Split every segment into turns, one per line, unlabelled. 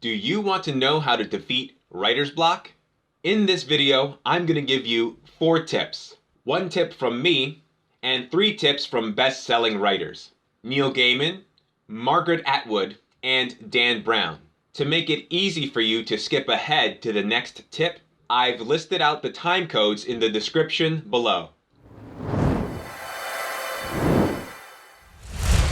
Do you want to know how to defeat writer's block? In this video, I'm going to give you 4 tips. 1 tip from me, and 3 tips from best-selling writers, Neil Gaiman, Margaret Atwood, and Dan Brown. To make it easy for you to skip ahead to the next tip, I've listed out the time codes in the description below.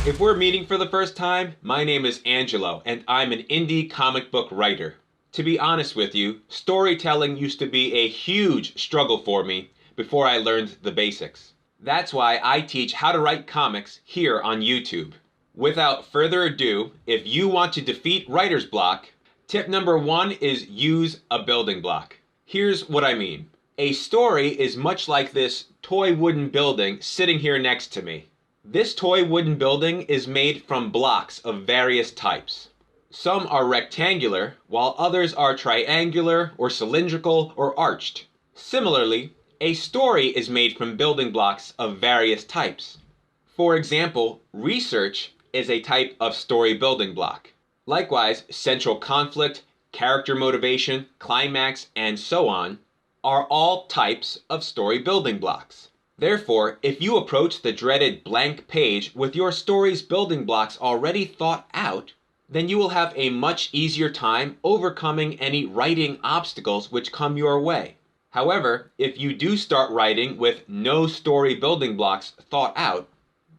If we're meeting for the first time, my name is Angelo, and I'm an indie comic book writer. To be honest with you, storytelling used to be a huge struggle for me before I learned the basics. That's why I teach how to write comics here on YouTube. Without further ado, if you want to defeat writer's block, tip number 1 is use a building block. Here's what I mean. A story is much like this toy wooden building sitting here next to me. This toy wooden building is made from blocks of various types. Some are rectangular, while others are triangular or cylindrical or arched. Similarly, a story is made from building blocks of various types. For example, research is a type of story building block. Likewise, central conflict, character motivation, climax, and so on are all types of story building blocks. Therefore, if you approach the dreaded blank page with your story's building blocks already thought out, then you will have a much easier time overcoming any writing obstacles which come your way. However, if you do start writing with no story building blocks thought out,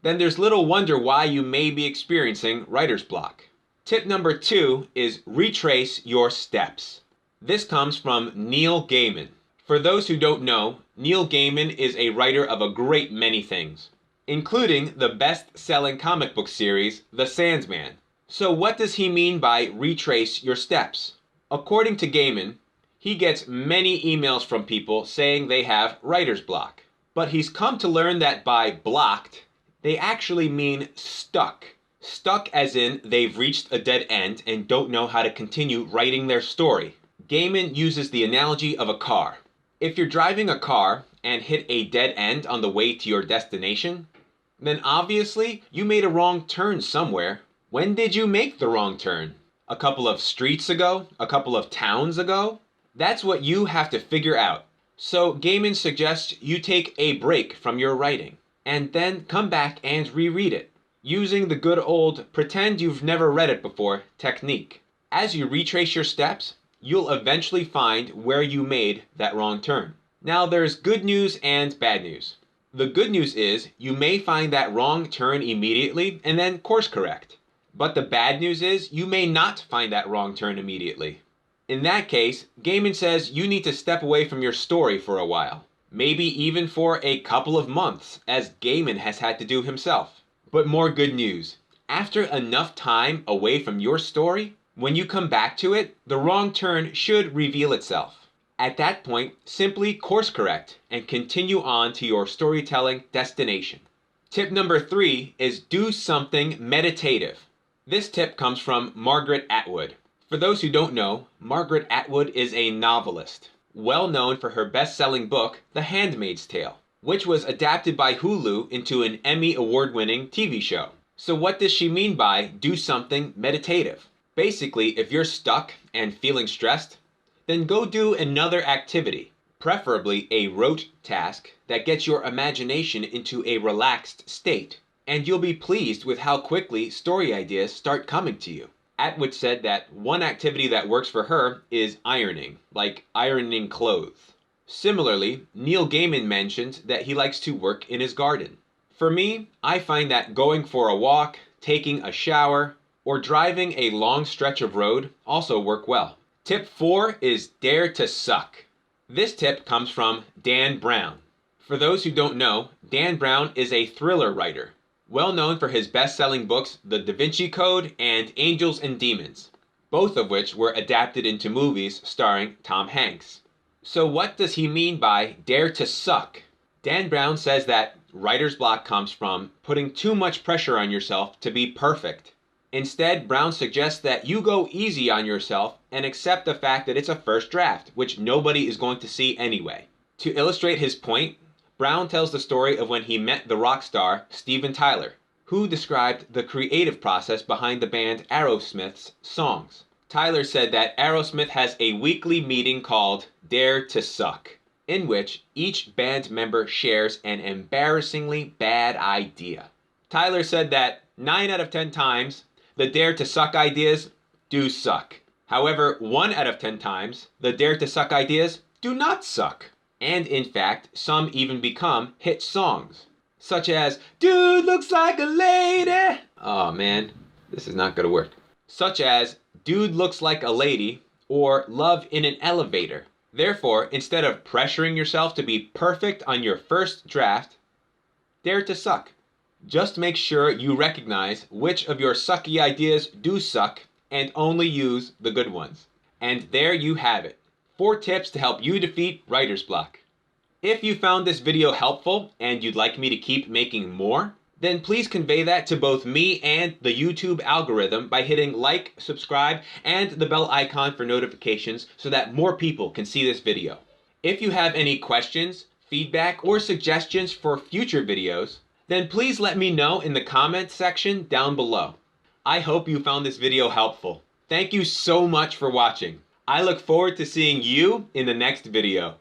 then there's little wonder why you may be experiencing writer's block. Tip number 2 is retrace your steps. This comes from Neil Gaiman. For those who don't know, Neil Gaiman is a writer of a great many things, including the best-selling comic book series, The Sandman. So what does he mean by retrace your steps? According to Gaiman, he gets many emails from people saying they have writer's block. But he's come to learn that by blocked, they actually mean stuck. Stuck as in they've reached a dead end and don't know how to continue writing their story. Gaiman uses the analogy of a car. If you're driving a car and hit a dead end on the way to your destination, then obviously you made a wrong turn somewhere. When did you make the wrong turn? A couple of streets ago? A couple of towns ago? That's what you have to figure out. So Gaiman suggests you take a break from your writing and then come back and reread it, using the good old pretend you've never read it before technique. As you retrace your steps, you'll eventually find where you made that wrong turn. Now there's good news and bad news. The good news is you may find that wrong turn immediately and then course correct. But the bad news is you may not find that wrong turn immediately. In that case, Gaiman says you need to step away from your story for a while. Maybe even for a couple of months, as Gaiman has had to do himself. But more good news. After enough time away from your story, when you come back to it, the wrong turn should reveal itself. At that point, simply course correct and continue on to your storytelling destination. Tip number 3 is do something meditative. This tip comes from Margaret Atwood. For those who don't know, Margaret Atwood is a novelist, well known for her best-selling book, The Handmaid's Tale, which was adapted by Hulu into an Emmy award-winning TV show. So what does she mean by do something meditative? Basically, if you're stuck and feeling stressed, then go do another activity, preferably a rote task that gets your imagination into a relaxed state, and you'll be pleased with how quickly story ideas start coming to you. Atwood said that one activity that works for her is ironing, like ironing clothes. Similarly, Neil Gaiman mentioned that he likes to work in his garden. For me, I find that going for a walk, taking a shower, or driving a long stretch of road also work well. Tip 4 is dare to suck. This tip comes from Dan Brown. For those who don't know, Dan Brown is a thriller writer, well known for his best-selling books The Da Vinci Code and Angels and Demons, both of which were adapted into movies starring Tom Hanks. So what does he mean by dare to suck? Dan Brown says that writer's block comes from putting too much pressure on yourself to be perfect. Instead, Brown suggests that you go easy on yourself and accept the fact that it's a first draft, which nobody is going to see anyway. To illustrate his point, Brown tells the story of when he met the rock star Steven Tyler, who described the creative process behind the band Aerosmith's songs. Tyler said that Aerosmith has a weekly meeting called Dare to Suck, in which each band member shares an embarrassingly bad idea. Tyler said that 9 out of 10 times, the Dare to Suck ideas do suck. However, 1 out of 10 times, the Dare to Suck ideas do not suck. And in fact, some even become hit songs, such as Dude Looks Like a Lady. Oh man, this is not gonna work. Such as Dude Looks Like a Lady or Love in an Elevator. Therefore, instead of pressuring yourself to be perfect on your first draft, dare to suck. Just make sure you recognize which of your sucky ideas do suck and only use the good ones. And there you have it. 4 tips to help you defeat writer's block. If you found this video helpful and you'd like me to keep making more, then please convey that to both me and the YouTube algorithm by hitting like, subscribe, and the bell icon for notifications so that more people can see this video. If you have any questions, feedback, or suggestions for future videos, then please let me know in the comments section down below. I hope you found this video helpful. Thank you so much for watching. I look forward to seeing you in the next video.